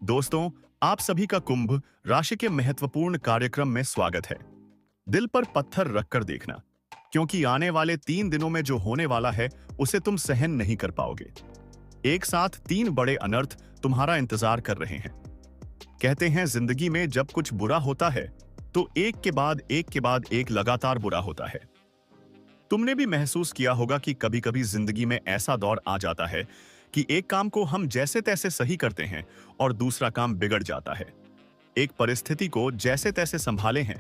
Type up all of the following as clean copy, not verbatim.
दोस्तों, आप सभी का कुंभ राशि के महत्वपूर्ण कार्यक्रम में स्वागत है। दिल पर पत्थर रखकर देखना, क्योंकि आने वाले 3 दिनों में जो होने वाला है उसे तुम सहन नहीं कर पाओगे। एक साथ 3 बड़े अनर्थ तुम्हारा इंतजार कर रहे हैं। कहते हैं जिंदगी में जब कुछ बुरा होता है तो एक के बाद एक लगातार बुरा होता है। तुमने भी महसूस किया होगा कि कभी-कभी जिंदगी में ऐसा दौर आ जाता है कि एक काम को हम जैसे तैसे सही करते हैं और दूसरा काम बिगड़ जाता है। एक परिस्थिति को जैसे तैसे संभाले हैं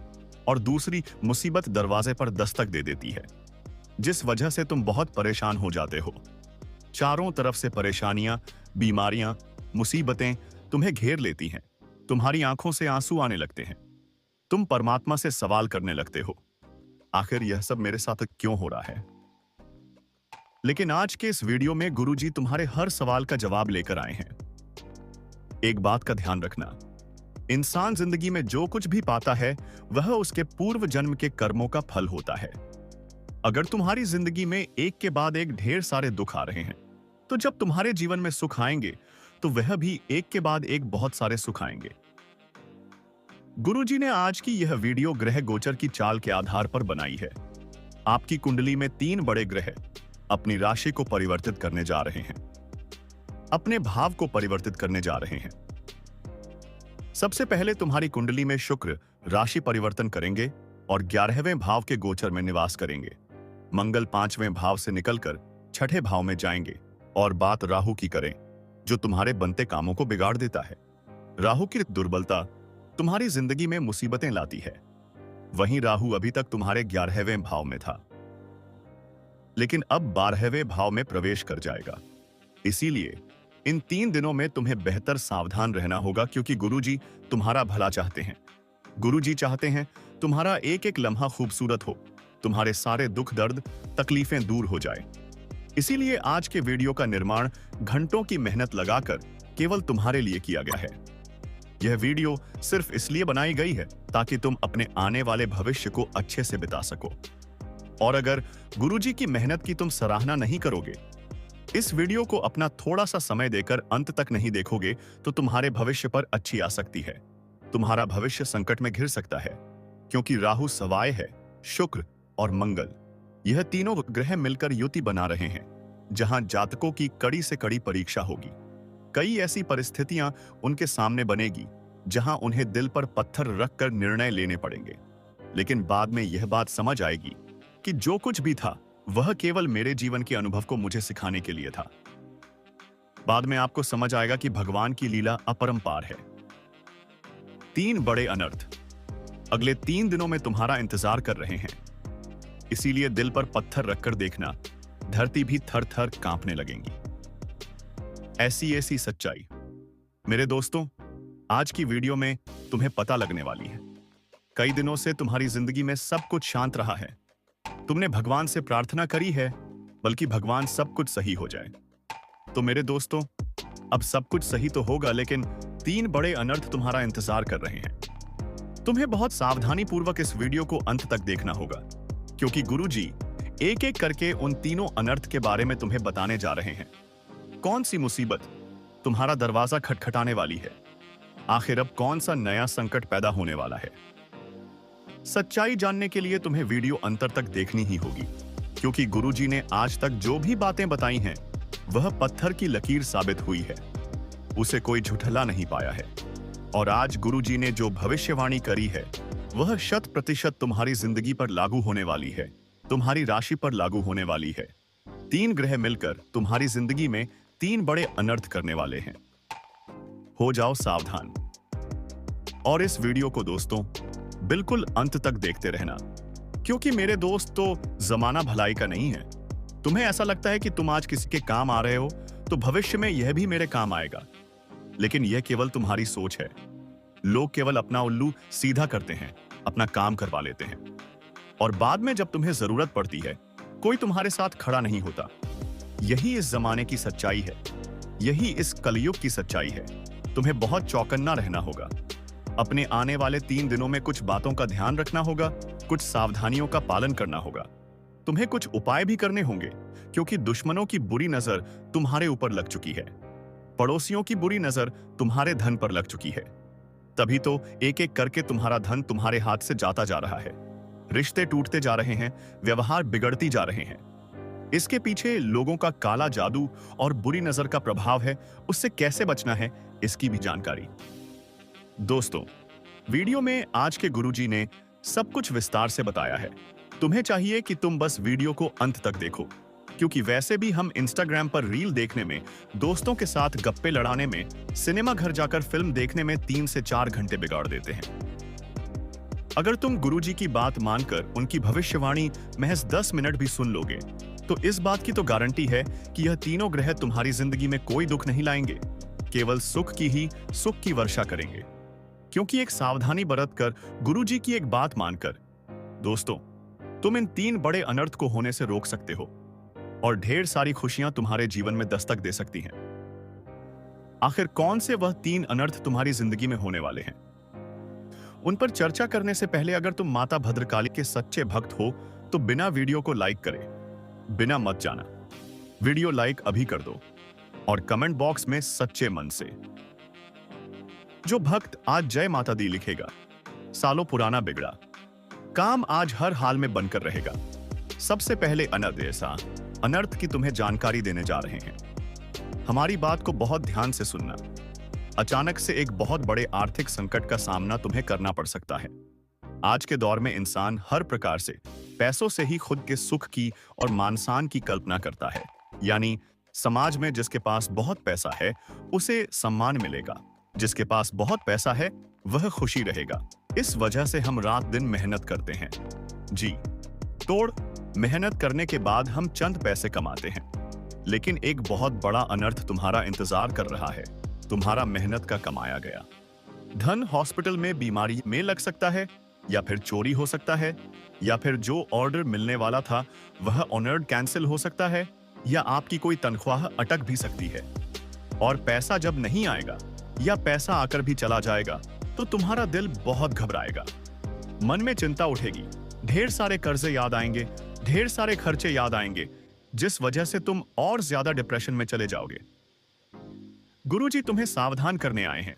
और दूसरी मुसीबत दरवाजे पर दस्तक दे देती है, जिस वजह से तुम बहुत परेशान हो जाते हो। चारों तरफ से परेशानियां, बीमारियां, मुसीबतें तुम्हें घेर लेती हैं। तुम्हारी आंखों से आंसू आने लगते हैं। तुम परमात्मा से सवाल करने लगते हो, आखिर यह सब मेरे साथ क्यों हो रहा है? लेकिन आज के इस वीडियो में गुरुजी तुम्हारे हर सवाल का जवाब लेकर आए हैं। एक बात का ध्यान रखना, इंसान जिंदगी में जो कुछ भी पाता है वह उसके पूर्व जन्म के कर्मों का फल होता है। अगर तुम्हारी जिंदगी में एक के बाद एक ढेर सारे दुख आ रहे हैं, तो जब तुम्हारे जीवन में सुख आएंगे तो वह भी एक के बाद एक बहुत सारे सुख आएंगे। गुरुजी ने आज की यह वीडियो ग्रह गोचर की चाल के आधार पर बनाई है। आपकी कुंडली में 3 बड़े ग्रह अपनी राशि को परिवर्तित करने जा रहे हैं, अपने भाव को परिवर्तित करने जा रहे हैं। सबसे पहले तुम्हारी कुंडली में शुक्र राशि परिवर्तन करेंगे और 11वें भाव के गोचर में निवास करेंगे। मंगल 5वें भाव से निकलकर 6ठे भाव में जाएंगे। और बात राहु की करें, जो तुम्हारे बनते कामों को बिगाड़ देता है। राहु की दुर्बलता तुम्हारी जिंदगी में मुसीबतें लाती है। वहीं राहु अभी तक तुम्हारे 11वें भाव में था, लेकिन अब 12वें भाव में प्रवेश कर जाएगा। इसीलिए इन 3 दिनों में तुम्हें बेहतर सावधान रहना होगा, क्योंकि गुरुजी तुम्हारा भला चाहते हैं। गुरुजी चाहते हैं तुम्हारा एक एक लम्हा खूबसूरत हो, तुम्हारे सारे दुख दर्द तकलीफें दूर हो जाए। इसीलिए आज के वीडियो का निर्माण घंटों की मेहनत लगाकर केवल तुम्हारे लिए किया गया है। यह वीडियो सिर्फ इसलिए बनाई गई है ताकि तुम अपने आने वाले भविष्य को अच्छे से बिता सको। और अगर गुरुजी की मेहनत की तुम सराहना नहीं करोगे, इस वीडियो को अपना थोड़ा सा समय देकर अंत तक नहीं देखोगे, तो तुम्हारे भविष्य पर अच्छी आ सकती है। तुम्हारा भविष्य संकट में घिर सकता है, क्योंकि राहु सवाय है, शुक्र और मंगल यह तीनों ग्रह मिलकर युति बना रहे हैं, जहां जातकों की कड़ी से कड़ी परीक्षा होगी। कई ऐसी परिस्थितियां उनके सामने बनेगी जहां उन्हें दिल पर पत्थर रखकर निर्णय लेने पड़ेंगे। लेकिन बाद में यह बात समझ आएगी कि जो कुछ भी था वह केवल मेरे जीवन के अनुभव को मुझे सिखाने के लिए था। बाद में आपको समझ आएगा कि भगवान की लीला अपरंपार है। 3 बड़े अनर्थ अगले 3 दिनों में तुम्हारा इंतजार कर रहे हैं। इसीलिए दिल पर पत्थर रखकर देखना, धरती भी थर थर कांपने लगेंगी। ऐसी सच्चाई मेरे दोस्तों, आज की वीडियो में तुम्हें पता लगने वाली है। कई दिनों से तुम्हारी जिंदगी में सब कुछ शांत रहा है। तुमने भगवान से प्रार्थना करी है, बल्कि भगवान सब कुछ सही हो जाए। तो मेरे दोस्तों, अब सब कुछ सही तो होगा, लेकिन 3 बड़े अनर्थ तुम्हारा इंतजार कर रहे हैं। तुम्हें बहुत सावधानी पूर्वक इस वीडियो को अंत तक देखना होगा, क्योंकि गुरुजी एक एक करके उन तीनों अनर्थ के बारे में तुम्हें बताने जा रहे हैं। कौन सी मुसीबत तुम्हारा दरवाजा खटखटाने वाली है? आखिर अब कौन सा नया संकट पैदा होने वाला है? सच्चाई जानने के लिए तुम्हें वीडियो अंत तक देखनी ही होगी, क्योंकि गुरुजी ने आज तक जो भी बातें बताई हैं वह पत्थर की लकीर साबित हुई है। उसे कोई झुठला नहीं पाया है। और आज गुरुजी ने जो भविष्यवाणी करी है वह 100% तुम्हारी जिंदगी पर लागू होने वाली है, तुम्हारी राशि पर लागू होने वाली है। 3 ग्रह मिलकर तुम्हारी जिंदगी में 3 बड़े अनर्थ करने वाले हैं। हो जाओ सावधान। और इस वीडियो को दोस्तों बिल्कुल अंत तक देखते रहना, क्योंकि मेरे दोस्त, तो जमाना भलाई का नहीं है। तुम्हें ऐसा लगता है कि तुम आज किसी के काम आ रहे हो तो भविष्य में यह भी मेरे काम आएगा, लेकिन यह केवल तुम्हारी सोच है। लोग केवल अपना उल्लू सीधा करते हैं, अपना काम करवा लेते हैं, और बाद में जब तुम्हें जरूरत पड़ती है कोई तुम्हारे साथ खड़ा नहीं होता। यही इस जमाने की सच्चाई है, यही इस कलयुग की सच्चाई है। तुम्हें बहुत चौकन्ना रहना होगा। अपने आने वाले 3 दिनों में कुछ बातों का ध्यान रखना होगा, कुछ सावधानियों का पालन करना होगा। तुम्हें कुछ उपाय भी करने होंगे, क्योंकि दुश्मनों की बुरी नजर तुम्हारे ऊपर लग चुकी है। पड़ोसियों की बुरी नजर तुम्हारे धन पर लग चुकी है। तभी तो एक एक करके तुम्हारा धन तुम्हारे हाथ से जाता जा रहा है। रिश्ते टूटते जा रहे हैं, व्यवहार बिगड़ती जा रहे हैं। इसके पीछे लोगों का काला जादू और बुरी नजर का प्रभाव है। उससे कैसे बचना है, इसकी भी जानकारी। दोस्तों, वीडियो में आज के गुरुजी ने सब कुछ विस्तार से बताया है। तुम्हें चाहिए कि तुम बस वीडियो को अंत तक देखो, क्योंकि वैसे भी हम इंस्टाग्राम पर रील देखने में, दोस्तों के साथ गप्पे लड़ाने में, सिनेमा घर जाकर फिल्म देखने में 3 से 4 घंटे बिगाड़ देते हैं। अगर तुम गुरुजी की बात मानकर उनकी भविष्यवाणी महज 10 मिनट भी सुन लोगे, तो इस बात की तो गारंटी है कि यह तीनों ग्रह तुम्हारी जिंदगी में कोई दुख नहीं लाएंगे, केवल सुख की वर्षा करेंगे। क्योंकि एक सावधानी बरतकर, गुरुजी की एक बात मानकर, दोस्तों, तुम इन 3 बड़े अनर्थ को होने से रोक सकते हो और ढेर सारी खुशियां तुम्हारे जीवन में दस्तक दे सकती हैं। आखिर कौन से वह 3 अनर्थ तुम्हारी जिंदगी में होने वाले हैं? उन पर चर्चा करने से पहले अगर तुम माता भद्रकाली के सच्चे भक्त हो तो बिना वीडियो को लाइक करे बिना मत जाना। वीडियो लाइक अभी कर दो और कमेंट बॉक्स में सच्चे मन से जो भक्त आज जय माता दी लिखेगा, सालों पुराना बिगड़ा काम आज हर हाल में बनकर रहेगा। सबसे पहले अनर्थ की तुम्हें जानकारी देने जा रहे हैं। हमारी बात को बहुत ध्यान से सुनना। अचानक से एक बहुत बड़े आर्थिक संकट का सामना तुम्हें करना पड़ सकता है। आज के दौर में इंसान हर प्रकार से पैसों से ही खुद के सुख की और मान-सम्मान की कल्पना करता है। यानी समाज में जिसके पास बहुत पैसा है उसे सम्मान मिलेगा, जिसके पास बहुत पैसा है वह खुशी रहेगा। इस वजह से हम रात दिन मेहनत करते हैं, जी तोड़ मेहनत करने के बाद हम चंद पैसे कमाते हैं। लेकिन एक बहुत बड़ा अनर्थ तुम्हारा इंतजार कर रहा है। तुम्हारा मेहनत का कमाया गया धन हॉस्पिटल में बीमारी में लग सकता है, या फिर चोरी हो सकता है, या फिर जो ऑर्डर मिलने वाला था वह ऑर्डर कैंसिल हो सकता है, या आपकी कोई तनख्वाह अटक भी सकती है। और पैसा जब नहीं आएगा या पैसा आकर भी चला जाएगा तो तुम्हारा दिल बहुत घबराएगा, मन में चिंता उठेगी, ढेर सारे कर्जे याद आएंगे, ढेर सारे खर्चे याद आएंगे, जिस वजह से तुम और ज्यादा डिप्रेशन में चले जाओगे। गुरुजी तुम्हें सावधान करने आए हैं,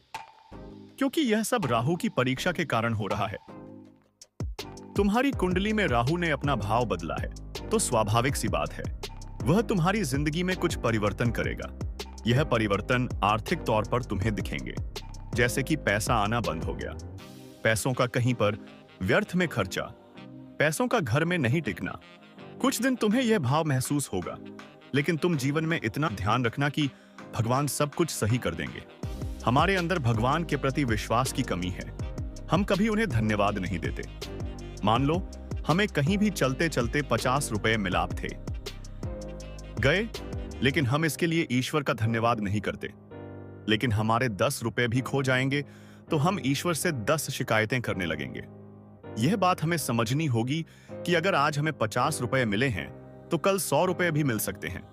क्योंकि यह सब राहु की परीक्षा के कारण हो रहा है। तुम्हारी कुंडली में राहु ने अपना भाव बदला है, तो स्वाभाविक सी बात है वह तुम्हारी जिंदगी में कुछ परिवर्तन करेगा। यह परिवर्तन आर्थिक तौर पर तुम्हें दिखेंगे, जैसे कि पैसा आना बंद हो गया, पैसों का कहीं पर व्यर्थ में खर्चा, पैसों का घर में नहीं टिकना। कुछ दिन तुम्हें यह भाव महसूस होगा, लेकिन तुम जीवन में इतना ध्यान रखना कि भगवान सब कुछ सही कर देंगे। हमारे अंदर भगवान के प्रति विश्वास की कमी है, हम कभी उन्हें धन्यवाद नहीं देते। मान लो हमें कहीं भी चलते चलते 50 रुपए मिलाप थे गए, लेकिन हम इसके लिए ईश्वर का धन्यवाद नहीं करते। लेकिन हमारे 10 रुपए भी खो जाएंगे तो हम ईश्वर से 10 शिकायतें करने लगेंगे। यह बात हमें समझनी होगी कि अगर आज हमें 50 रुपए मिले हैं तो कल 100 रुपए भी मिल सकते हैं।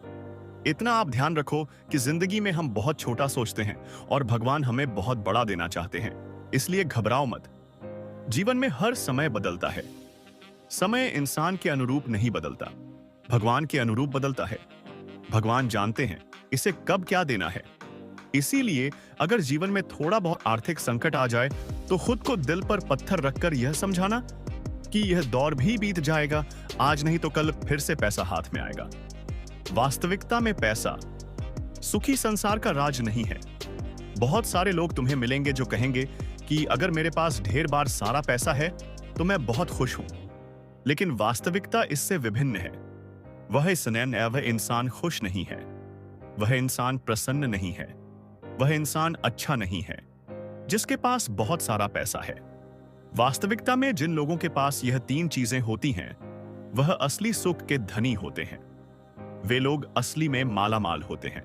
इतना आप ध्यान रखो कि जिंदगी में हम बहुत छोटा सोचते हैं और भगवान हमें बहुत बड़ा देना चाहते हैं, इसलिए घबराओ मत। जीवन में हर समय बदलता है, समय इंसान के अनुरूप नहीं बदलता, भगवान के अनुरूप बदलता है। भगवान जानते हैं इसे कब क्या देना है। इसीलिए अगर जीवन में थोड़ा बहुत आर्थिक संकट आ जाए तो खुद को दिल पर पत्थर रखकर यह समझाना कि यह दौर भी बीत जाएगा, आज नहीं तो कल फिर से पैसा हाथ में आएगा। वास्तविकता में पैसा सुखी संसार का राज नहीं है। बहुत सारे लोग तुम्हें मिलेंगे जो कहेंगे कि अगर मेरे पास ढेर बार सारा पैसा है तो मैं बहुत खुश हूं, लेकिन वास्तविकता इससे विभिन्न है। वह इंसान खुश नहीं है, वह इंसान प्रसन्न नहीं है, वह इंसान अच्छा नहीं है जिसके पास बहुत सारा पैसा है। वास्तविकता में जिन लोगों के पास यह 3 चीजें होती हैं वह असली सुख के धनी होते हैं। वे लोग असली में मालामाल होते हैं।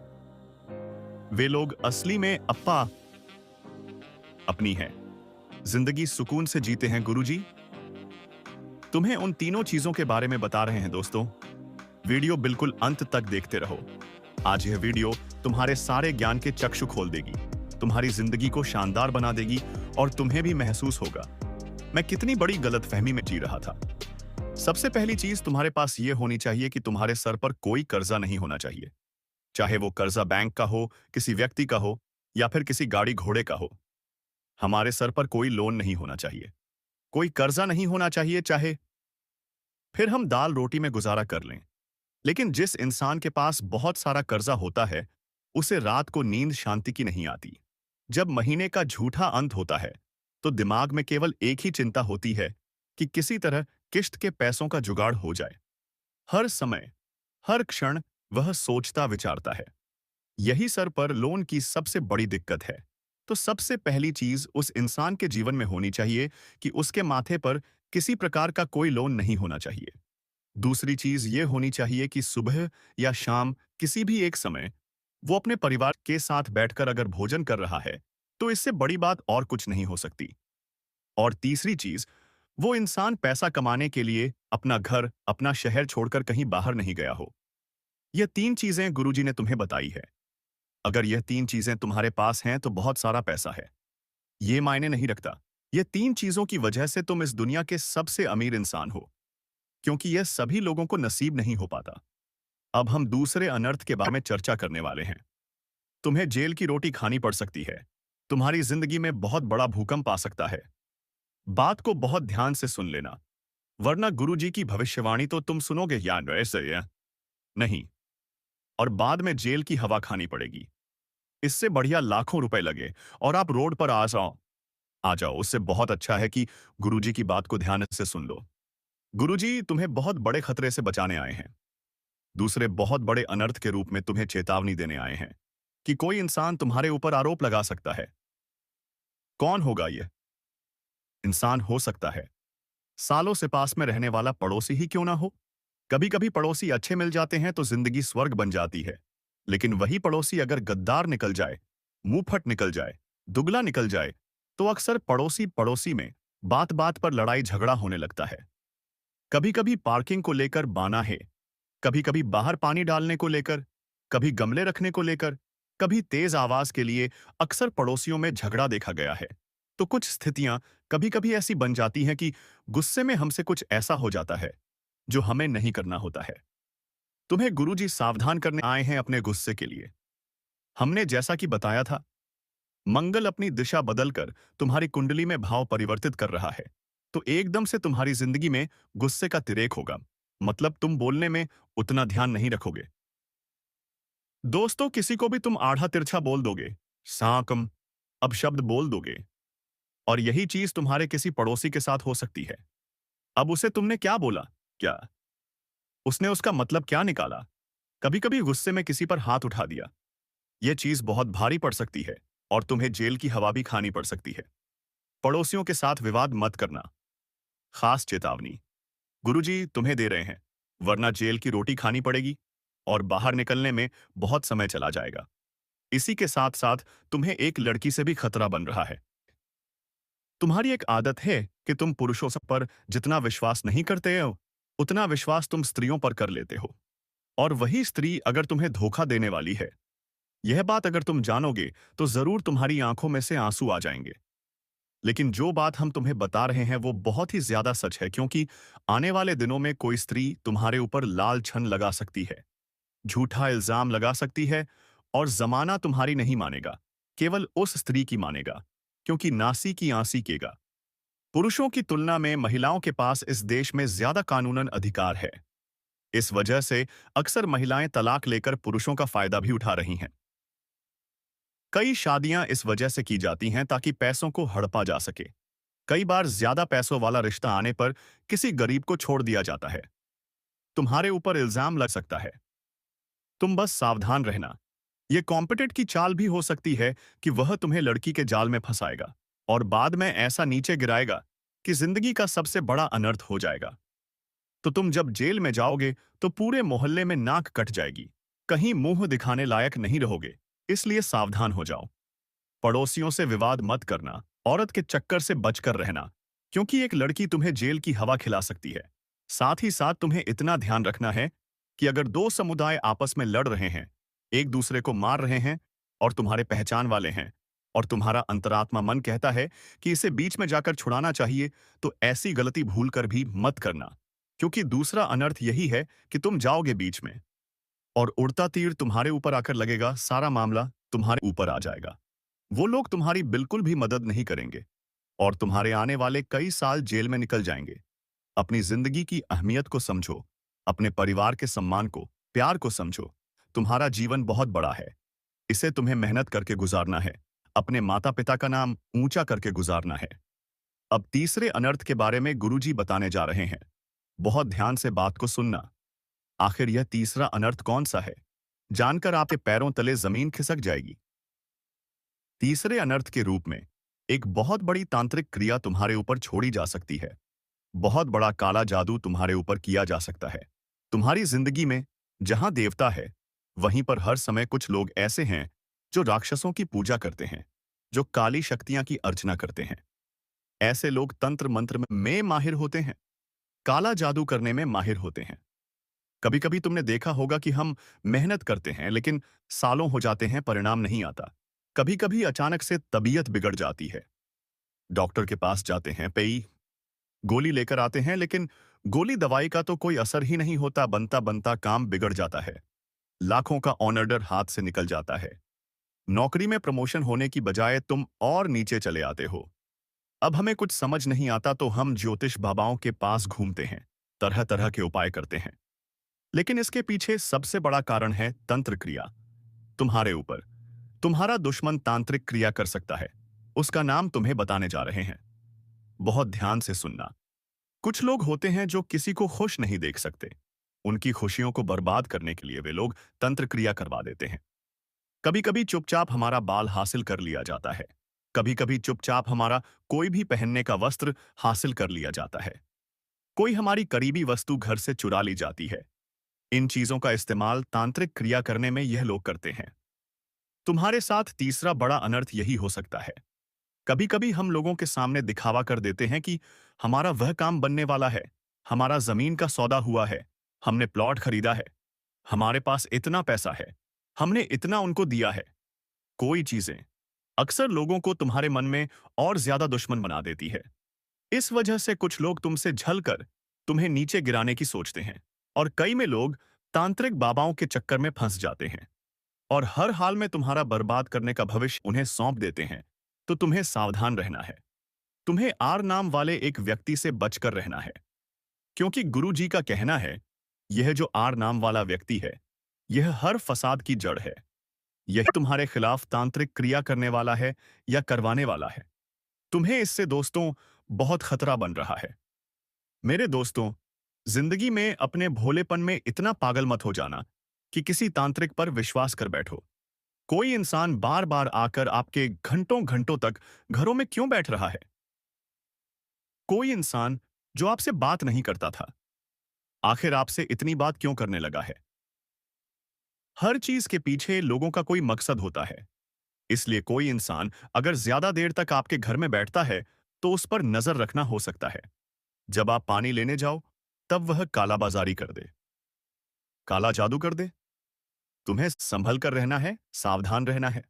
वे लोग असली में अपनी है जिंदगी सुकून से जीते हैं। गुरुजी तुम्हें उन तीनों चीजों के बारे में बता रहे हैं। दोस्तों, वीडियो बिल्कुल अंत तक देखते रहो। आज यह वीडियो तुम्हारे सारे ज्ञान के चक्षु खोल देगी, तुम्हारी जिंदगी को शानदार बना देगी और तुम्हें भी महसूस होगा मैं कितनी बड़ी गलतफहमी में जी रहा था। सबसे पहली चीज तुम्हारे पास यह होनी चाहिए कि तुम्हारे सर पर कोई कर्जा नहीं होना चाहिए। चाहे वो कर्जा बैंक का हो, किसी व्यक्ति का हो या फिर किसी गाड़ी घोड़े का हो। हमारे सर पर कोई लोन नहीं होना चाहिए, कोई कर्जा नहीं होना चाहिए, चाहे फिर हम दाल रोटी में गुजारा कर लें। लेकिन जिस इंसान के पास बहुत सारा कर्जा होता है, उसे रात को नींद शांति की नहीं आती। जब महीने का झूठा अंत होता है, तो दिमाग में केवल एक ही चिंता होती है कि किसी तरह किश्त के पैसों का जुगाड़ हो जाए। हर समय, हर क्षण वह सोचता विचारता है। यही सर पर लोन की सबसे बड़ी दिक्कत है। तो सबसे पहली चीज उस इंसान के जीवन में होनी चाहिए कि उसके माथे पर किसी प्रकार का कोई लोन नहीं होना चाहिए। दूसरी चीज ये होनी चाहिए कि सुबह या शाम किसी भी एक समय वो अपने परिवार के साथ बैठकर अगर भोजन कर रहा है, तो इससे बड़ी बात और कुछ नहीं हो सकती। और तीसरी चीज, वो इंसान पैसा कमाने के लिए अपना घर, अपना शहर छोड़कर कहीं बाहर नहीं गया हो। यह तीन चीजें गुरुजी ने तुम्हें बताई है। अगर यह तीन चीजें तुम्हारे पास हैं तो बहुत सारा पैसा है। ये मायने नहीं रखता। ये तीन चीजों की वजह से तुम इस दुनिया के सबसे अमीर इंसान हो, क्योंकि यह सभी लोगों को नसीब नहीं हो पाता। अब हम दूसरे अनर्थ के बारे में चर्चा करने वाले हैं। तुम्हें जेल की रोटी खानी पड़ सकती है। तुम्हारी जिंदगी में बहुत बड़ा भूकंप आ सकता है। बात को बहुत ध्यान से सुन लेना, वरना गुरुजी की भविष्यवाणी तो तुम सुनोगे या ऐसे है नहीं, और बाद में जेल की हवा खानी पड़ेगी। इससे बढ़िया लाखों रुपए लगे और आप रोड पर आ जाओ, उससे बहुत अच्छा है कि गुरुजी की बात को ध्यान से सुन लो। गुरुजी तुम्हें बहुत बड़े खतरे से बचाने आए हैं। दूसरे बहुत बड़े अनर्थ के रूप में तुम्हें चेतावनी देने आए हैं कि कोई इंसान तुम्हारे ऊपर आरोप लगा सकता है। कौन होगा यह इंसान? हो सकता है सालों से पास में रहने वाला पड़ोसी ही क्यों ना हो। कभी कभी पड़ोसी अच्छे मिल जाते हैं तो जिंदगी स्वर्ग बन जाती है। लेकिन वही पड़ोसी अगर गद्दार निकल जाए, मुंहफट निकल जाए, दुगला निकल जाए, तो अक्सर पड़ोसी पड़ोसी में बात बात पर लड़ाई झगड़ा होने लगता है। कभी कभी पार्किंग को लेकर बाना है, कभी कभी बाहर पानी डालने को लेकर, कभी गमले रखने को लेकर, कभी तेज आवाज के लिए। अक्सर पड़ोसियों में झगड़ा देखा गया है। तो कुछ स्थितियां कभी कभी ऐसी बन जाती हैं कि गुस्से में हमसे कुछ ऐसा हो जाता है जो हमें नहीं करना होता है। तुम्हें गुरुजी सावधान करने आए हैं अपने गुस्से के लिए। हमने जैसा कि बताया था, मंगल अपनी दिशा बदलकर तुम्हारी कुंडली में भाव परिवर्तित कर रहा है। तो एकदम से तुम्हारी जिंदगी में गुस्से का तिरेक होगा। मतलब तुम बोलने में उतना ध्यान नहीं रखोगे। दोस्तों, किसी को भी तुम आढ़ा तिरछा बोल दोगे, साकम अब शब्द बोल दोगे। और यही चीज तुम्हारे किसी पड़ोसी के साथ हो सकती है। अब उसे तुमने क्या बोला, क्या उसने उसका मतलब क्या निकाला? कभी कभी गुस्से में किसी पर हाथ उठा दिया। यह चीज बहुत भारी पड़ सकती है और तुम्हें जेल की हवा भी खानी पड़ सकती है। पड़ोसियों के साथ विवाद मत करना। खास चेतावनी गुरुजी तुम्हें दे रहे हैं, वरना जेल की रोटी खानी पड़ेगी और बाहर निकलने में बहुत समय चला जाएगा। इसी के साथ साथ तुम्हें एक लड़की से भी खतरा बन रहा है। तुम्हारी एक आदत है कि तुम पुरुषों पर जितना विश्वास नहीं करते हो, उतना विश्वास तुम स्त्रियों पर कर लेते हो। और वही स्त्री अगर तुम्हें धोखा देने वाली है, यह बात अगर तुम जानोगे तो जरूर तुम्हारी आंखों में से आंसू आ जाएंगे। लेकिन जो बात हम तुम्हें बता रहे हैं वो बहुत ही ज्यादा सच है, क्योंकि आने वाले दिनों में कोई स्त्री तुम्हारे ऊपर लाल छन लगा सकती है, झूठा इल्जाम लगा सकती है, और जमाना तुम्हारी नहीं मानेगा, केवल उस स्त्री की मानेगा, क्योंकि नासी की आंसी केगा। पुरुषों की तुलना में महिलाओं के पास इस देश में ज्यादा कानूनन अधिकार है। इस वजह से अक्सर महिलाएं तलाक लेकर पुरुषों का फायदा भी उठा रही हैं। कई शादियां इस वजह से की जाती हैं ताकि पैसों को हड़पा जा सके। कई बार ज्यादा पैसों वाला रिश्ता आने पर किसी गरीब को छोड़ दिया जाता है। तुम्हारे ऊपर इल्जाम लग सकता है। तुम बस सावधान रहना। यह कॉम्पिटेट की चाल भी हो सकती है कि वह तुम्हें लड़की के जाल में फंसाएगा और बाद में ऐसा नीचे गिराएगा कि जिंदगी का सबसे बड़ा अनर्थ हो जाएगा। तो तुम जब जेल में जाओगे तो पूरे मोहल्ले में नाक कट जाएगी, कहीं मुंह दिखाने लायक नहीं रहोगे। इसलिए सावधान हो जाओ। पड़ोसियों से विवाद मत करना, औरत के चक्कर से बचकर रहना, क्योंकि एक लड़की तुम्हें जेल की हवा खिला सकती है। साथ ही साथ तुम्हें इतना ध्यान रखना है कि अगर दो समुदाय आपस में लड़ रहे हैं, एक दूसरे को मार रहे हैं और तुम्हारे पहचान वाले हैं, और तुम्हारा अंतरात्मा मन कहता है कि इसे बीच में जाकर छुड़ाना चाहिए, तो ऐसी गलती भूल कर भी मत करना, क्योंकि दूसरा अनर्थ यही है कि तुम जाओगे बीच में। और उड़ता तीर तुम्हारे ऊपर आकर लगेगा, सारा मामला तुम्हारे ऊपर आ जाएगा। वो लोग तुम्हारी बिल्कुल भी मदद नहीं करेंगे और तुम्हारे आने वाले कई साल जेल में निकल जाएंगे। अपनी जिंदगी की अहमियत को समझो, अपने परिवार के सम्मान को, प्यार को समझो। तुम्हारा जीवन बहुत बड़ा है, इसे तुम्हें मेहनत करके गुजारना है, अपने माता पिता का नाम ऊंचा करके गुजारना है। अब तीसरे अनर्थ के बारे में गुरुजी बताने जा रहे हैं। बहुत ध्यान से बात को सुनना। आखिर यह तीसरा अनर्थ कौन सा है, जानकर आपके पैरों तले जमीन खिसक जाएगी। तीसरे अनर्थ के रूप में एक बहुत बड़ी तांत्रिक क्रिया तुम्हारे ऊपर छोड़ी जा सकती है। बहुत बड़ा काला जादू तुम्हारे ऊपर किया जा सकता है। तुम्हारी जिंदगी में जहां देवता है, वहीं पर हर समय कुछ लोग ऐसे हैं जो राक्षसों की पूजा करते हैं, जो काली शक्तियां की अर्चना करते हैं। ऐसे लोग तंत्र मंत्र में माहिर होते हैं, काला जादू करने में माहिर होते हैं। कभी कभी तुमने देखा होगा कि हम मेहनत करते हैं लेकिन सालों हो जाते हैं, परिणाम नहीं आता। कभी कभी अचानक से तबीयत बिगड़ जाती है, डॉक्टर के पास जाते हैं, पेई गोली लेकर आते हैं, लेकिन गोली दवाई का तो कोई असर ही नहीं होता। बनता बनता काम बिगड़ जाता है, लाखों का ऑर्डर हाथ से निकल जाता है। नौकरी में प्रमोशन होने की बजाय तुम और नीचे चले आते हो। अब हमें कुछ समझ नहीं आता तो हम ज्योतिष बाबाओं के पास घूमते हैं, तरह तरह के उपाय करते हैं। लेकिन इसके पीछे सबसे बड़ा कारण है तंत्र क्रिया। तुम्हारे ऊपर तुम्हारा दुश्मन तांत्रिक क्रिया कर सकता है, उसका नाम तुम्हें बताने जा रहे हैं। बहुत ध्यान से सुनना। कुछ लोग होते हैं जो किसी को खुश नहीं देख सकते। उनकी खुशियों को बर्बाद करने के लिए वे लोग तंत्र क्रिया करवा देते हैं। कभी कभी चुपचाप हमारा बाल हासिल कर लिया जाता है, कभी कभी चुपचाप हमारा कोई भी पहनने का वस्त्र हासिल कर लिया जाता है, कोई हमारी करीबी वस्तु घर से चुरा ली जाती है। इन चीजों का इस्तेमाल तांत्रिक क्रिया करने में यह लोग करते हैं। तुम्हारे साथ तीसरा बड़ा अनर्थ यही हो सकता है। कभी कभी हम लोगों के सामने दिखावा कर देते हैं कि हमारा वह काम बनने वाला है, हमारा जमीन का सौदा हुआ है, हमने प्लॉट खरीदा है, हमारे पास इतना पैसा है, हमने इतना उनको दिया है। कोई चीजें अक्सर लोगों को तुम्हारे मन में और ज्यादा दुश्मन बना देती है। इस वजह से कुछ लोग तुमसे झलकर तुम्हें नीचे गिराने की सोचते हैं और कई में लोग तांत्रिक बाबाओं के चक्कर में फंस जाते हैं और हर हाल में तुम्हारा बर्बाद करने का भविष्य उन्हें सौंप देते हैं। तो तुम्हें सावधान रहना है। तुम्हें आर नाम वाले एक व्यक्ति से बचकर रहना है, क्योंकि गुरु जी का कहना है यह जो आर नाम वाला व्यक्ति है, यह हर फसाद की जड़ है। यह तुम्हारे खिलाफ तांत्रिक क्रिया करने वाला है या करवाने वाला है। तुम्हें इससे दोस्तों बहुत खतरा बन रहा है। मेरे दोस्तों, जिंदगी में अपने भोलेपन में इतना पागल मत हो जाना कि किसी तांत्रिक पर विश्वास कर बैठो। कोई इंसान बार बार आकर आपके घंटों घंटों तक घरों में क्यों बैठ रहा है? कोई इंसान जो आपसे बात नहीं करता था, आखिर आपसे इतनी बात क्यों करने लगा है? हर चीज के पीछे लोगों का कोई मकसद होता है। इसलिए कोई इंसान अगर ज्यादा देर तक आपके घर में बैठता है तो उस पर नजर रखना हो सकता है। जब आप पानी लेने जाओ तब वह कालाबाजारी कर दे, काला जादू कर दे। तुम्हें संभल कर रहना है, सावधान रहना है।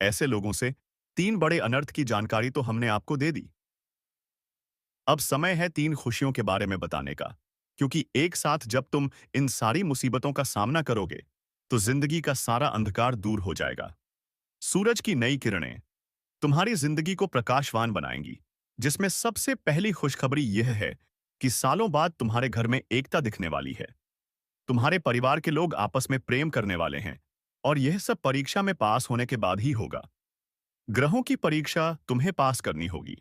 ऐसे लोगों से तीन बड़े अनर्थ की जानकारी तो हमने आपको दे दी। अब समय है तीन खुशियों के बारे में बताने का, क्योंकि एक साथ जब तुम इन सारी मुसीबतों का सामना करोगे तो जिंदगी का सारा अंधकार दूर हो जाएगा। सूरज की नई किरणें तुम्हारी जिंदगी को प्रकाशवान बनाएंगी, जिसमें सबसे पहली खुशखबरी यह है कि सालों बाद तुम्हारे घर में एकता दिखने वाली है। तुम्हारे परिवार के लोग आपस में प्रेम करने वाले हैं और यह सब परीक्षा में पास होने के बाद ही होगा। ग्रहों की परीक्षा तुम्हें पास करनी होगी।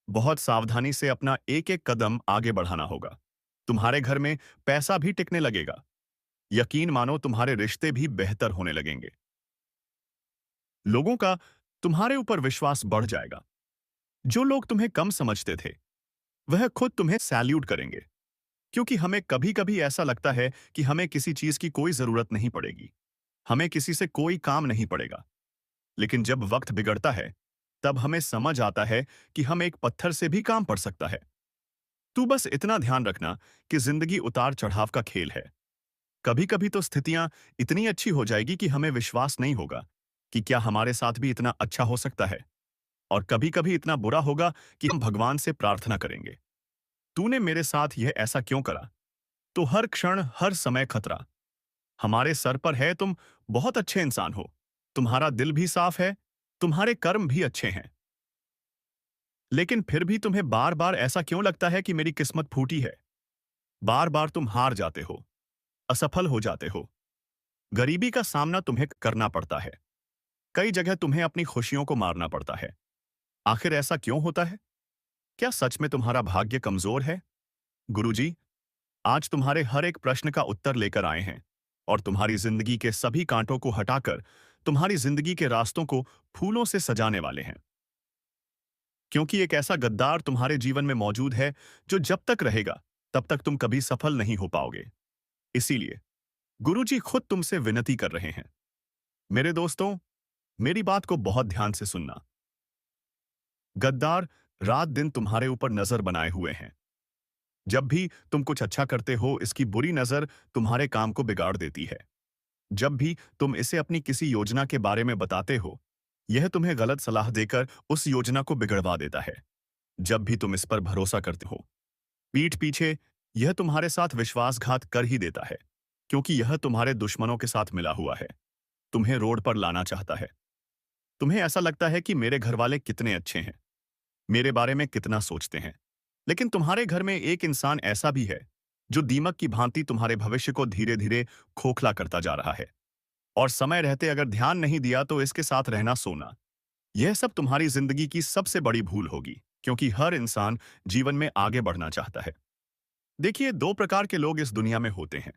बहुत सावधानी से अपना एक एक कदम आगे बढ़ाना होगा। तुम्हारे घर में पैसा भी टिकने लगेगा। यकीन मानो तुम्हारे रिश्ते भी बेहतर होने लगेंगे। लोगों का तुम्हारे ऊपर विश्वास बढ़ जाएगा। जो लोग तुम्हें कम समझते थे वह खुद तुम्हें सैल्यूट करेंगे, क्योंकि हमें कभी कभी ऐसा लगता है कि हमें किसी चीज की कोई जरूरत नहीं पड़ेगी, हमें किसी से कोई काम नहीं पड़ेगा। लेकिन जब वक्त बिगड़ता है तब हमें समझ आता है कि हम एक पत्थर से भी काम पड़ सकता है। तू बस इतना ध्यान रखना कि जिंदगी उतार चढ़ाव का खेल है। कभी कभी तो स्थितियां इतनी अच्छी हो जाएगी कि हमें विश्वास नहीं होगा कि क्या हमारे साथ भी इतना अच्छा हो सकता है, और कभी कभी इतना बुरा होगा कि हम भगवान से प्रार्थना करेंगे, तूने मेरे साथ यह ऐसा क्यों करा? तो हर क्षण हर समय खतरा। हमारे सर पर है, तुम बहुत अच्छे इंसान हो, तुम्हारा दिल भी साफ है, तुम्हारे कर्म भी अच्छे हैं। लेकिन फिर भी तुम्हें बार बार ऐसा क्यों लगता है कि मेरी किस्मत फूटी है? बार बार तुम हार जाते हो, असफल हो जाते हो, गरीबी का सामना तुम्हें करना पड़ता है, कई जगह तुम्हें अपनी खुशियों को मारना पड़ता है। आखिर ऐसा क्यों होता है? क्या सच में तुम्हारा भाग्य कमजोर है? गुरुजी आज तुम्हारे हर एक प्रश्न का उत्तर लेकर आए हैं और तुम्हारी जिंदगी के सभी कांटों को हटाकर तुम्हारी जिंदगी के रास्तों को फूलों से सजाने वाले हैं। क्योंकि एक ऐसा गद्दार तुम्हारे जीवन में मौजूद है जो जब तक रहेगा तब तक तुम कभी सफल नहीं हो पाओगे। इसीलिए गुरुजी खुद तुमसे विनती कर रहे हैं। मेरे दोस्तों, मेरी बात को बहुत ध्यान से सुनना। गद्दार रात दिन तुम्हारे ऊपर नजर बनाए हुए हैं। जब भी तुम कुछ अच्छा करते हो, इसकी बुरी नजर तुम्हारे काम को बिगाड़ देती है। जब भी तुम इसे अपनी किसी योजना के बारे में बताते हो, यह तुम्हें गलत सलाह देकर उस योजना को बिगड़वा देता है। जब भी तुम इस पर भरोसा करते हो, पीठ पीछे यह तुम्हारे साथ विश्वासघात कर ही देता है, क्योंकि यह तुम्हारे दुश्मनों के साथ मिला हुआ है, तुम्हें रोड पर लाना चाहता है। तुम्हें ऐसा लगता है कि मेरे घर वाले कितने अच्छे हैं, मेरे बारे में कितना सोचते हैं। लेकिन तुम्हारे घर में एक इंसान ऐसा भी है जो दीमक की भांति तुम्हारे भविष्य को धीरे धीरे खोखला करता जा रहा है। और समय रहते अगर ध्यान नहीं दिया तो इसके साथ रहना सोना, यह सब तुम्हारी जिंदगी की सबसे बड़ी भूल होगी, क्योंकि हर इंसान जीवन में आगे बढ़ना चाहता है। देखिए, दो प्रकार के लोग इस दुनिया में होते हैं।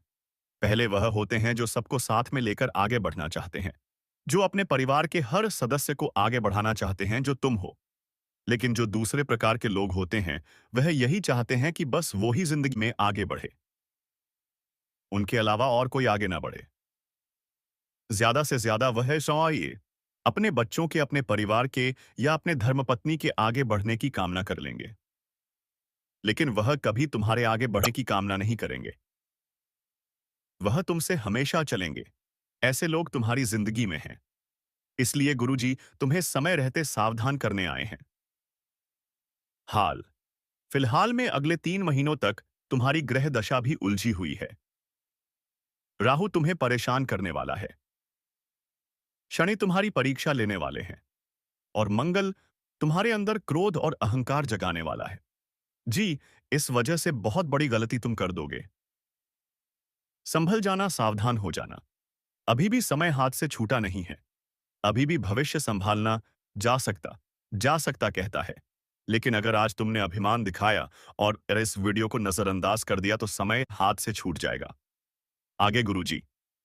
पहले वह होते हैं जो सबको साथ में लेकर आगे बढ़ना चाहते हैं, जो अपने परिवार के हर सदस्य को आगे बढ़ाना चाहते हैं जो तुम हो। लेकिन जो दूसरे प्रकार के लोग होते हैं, वह यही चाहते हैं कि बस वो ही जिंदगी में आगे बढ़े, उनके अलावा और कोई आगे ना बढ़े। ज्यादा से ज्यादा वह चाहिए अपने बच्चों के, अपने परिवार के या अपने धर्मपत्नी के आगे बढ़ने की कामना कर लेंगे, लेकिन वह कभी तुम्हारे आगे बढ़ने की कामना नहीं करेंगे। वह तुमसे हमेशा चलेंगे। ऐसे लोग तुम्हारी जिंदगी में हैं। इसलिए गुरुजी तुम्हें समय रहते सावधान करने आए हैं। हाल फिलहाल में अगले 3 महीनों तक तुम्हारी ग्रह दशा भी उलझी हुई है। राहु तुम्हें परेशान करने वाला है, शनि तुम्हारी परीक्षा लेने वाले हैं और मंगल तुम्हारे अंदर क्रोध और अहंकार जगाने वाला है। जी, इस वजह से बहुत बड़ी गलती तुम कर दोगे। संभल जाना, सावधान हो जाना। अभी भी समय हाथ से छूटा नहीं है। अभी भी भविष्य संभालना जा सकता कहता है। लेकिन अगर आज तुमने अभिमान दिखाया और इस वीडियो को नजरअंदाज कर दिया तो समय हाथ से छूट जाएगा। आगे गुरुजी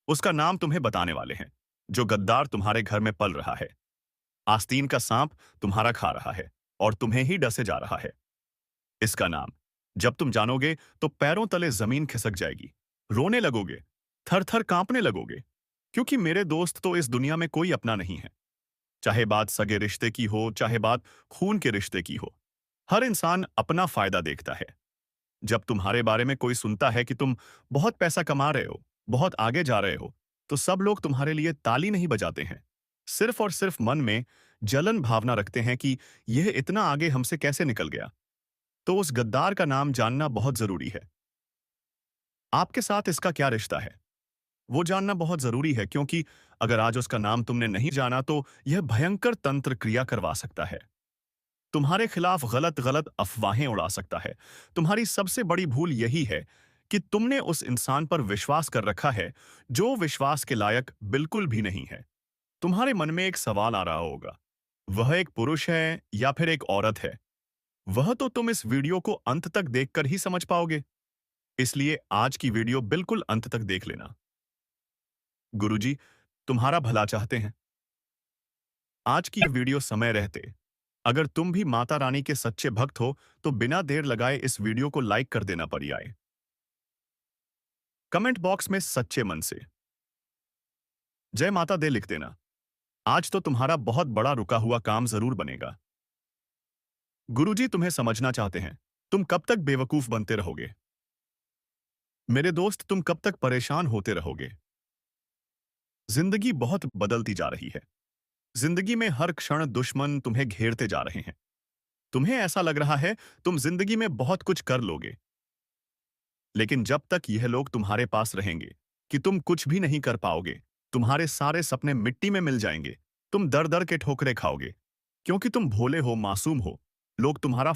उसका नाम तुम्हें बताने वाले हैं, जो गद्दार तुम्हारे घर में पल रहा है। आस्तीन का सांप तुम्हारा खा रहा है और तुम्हें ही डसे जा रहा है। इसका नाम जब तुम जानोगे तो पैरों तले जमीन खिसक जाएगी, रोने लगोगे, थर थर कांपने लगोगे। क्योंकि मेरे दोस्त, तो इस दुनिया में कोई अपना नहीं है। चाहे बात सगे रिश्ते की हो, चाहे बात खून के रिश्ते की हो, हर इंसान अपना फायदा देखता है। जब तुम्हारे बारे में कोई सुनता है कि तुम बहुत पैसा कमा रहे हो, बहुत आगे जा रहे हो, तो सब लोग तुम्हारे लिए ताली नहीं बजाते हैं। सिर्फ और सिर्फ मन में जलन भावना रखते हैं कि यह इतना आगे हमसे कैसे निकल गया। तो उस गद्दार का नाम जानना बहुत जरूरी है। आपके साथ इसका क्या रिश्ता है, वो जानना बहुत जरूरी है, क्योंकि अगर आज उसका नाम तुमने नहीं जाना तो यह भयंकर तंत्र क्रिया करवा सकता है। तुम्हारे खिलाफ गलत गलत अफवाहें उड़ा सकता है। तुम्हारी सबसे बड़ी भूल यही है कि तुमने उस इंसान पर विश्वास कर रखा है जो विश्वास के लायक बिल्कुल भी नहीं है। तुम्हारे मन में एक सवाल आ रहा होगा, वह एक पुरुष है या फिर एक औरत है? वह तो तुम इस वीडियो को अंत तक देखकर ही समझ पाओगे। इसलिए आज की वीडियो बिल्कुल अंत तक देख लेना। गुरुजी तुम्हारा भला चाहते हैं। आज की वीडियो समय रहते, अगर तुम भी माता रानी के सच्चे भक्त हो तो बिना देर लगाए इस वीडियो को लाइक कर देना परियाय। कमेंट बॉक्स में सच्चे मन से जय माता दे लिख देना। आज तो तुम्हारा बहुत बड़ा रुका हुआ काम जरूर बनेगा। गुरुजी तुम्हें समझना चाहते हैं। तुम कब तक बेवकूफ बनते रहोगे? मेरे दोस्त, तुम कब तक परेशान होते रहोगे? जिंदगी बहुत बदलती जा रही है। जिंदगी में हर क्षण दुश्मन तुम्हें घेरते जा रहे हैं। तुम्हें ऐसा लग रहा है तुम जिंदगी में बहुत कुछ कर लोगे, लेकिन जब तक यह लोग तुम्हारे पास रहेंगे, कि तुम कुछ भी नहीं कर पाओगे। तुम्हारे सारे सपने मिट्टी में मिल जाएंगे। तुम दर दर के ठोकरे खाओगे। क्योंकि तुम भोले हो, मासूम हो। लोग तुम्हारा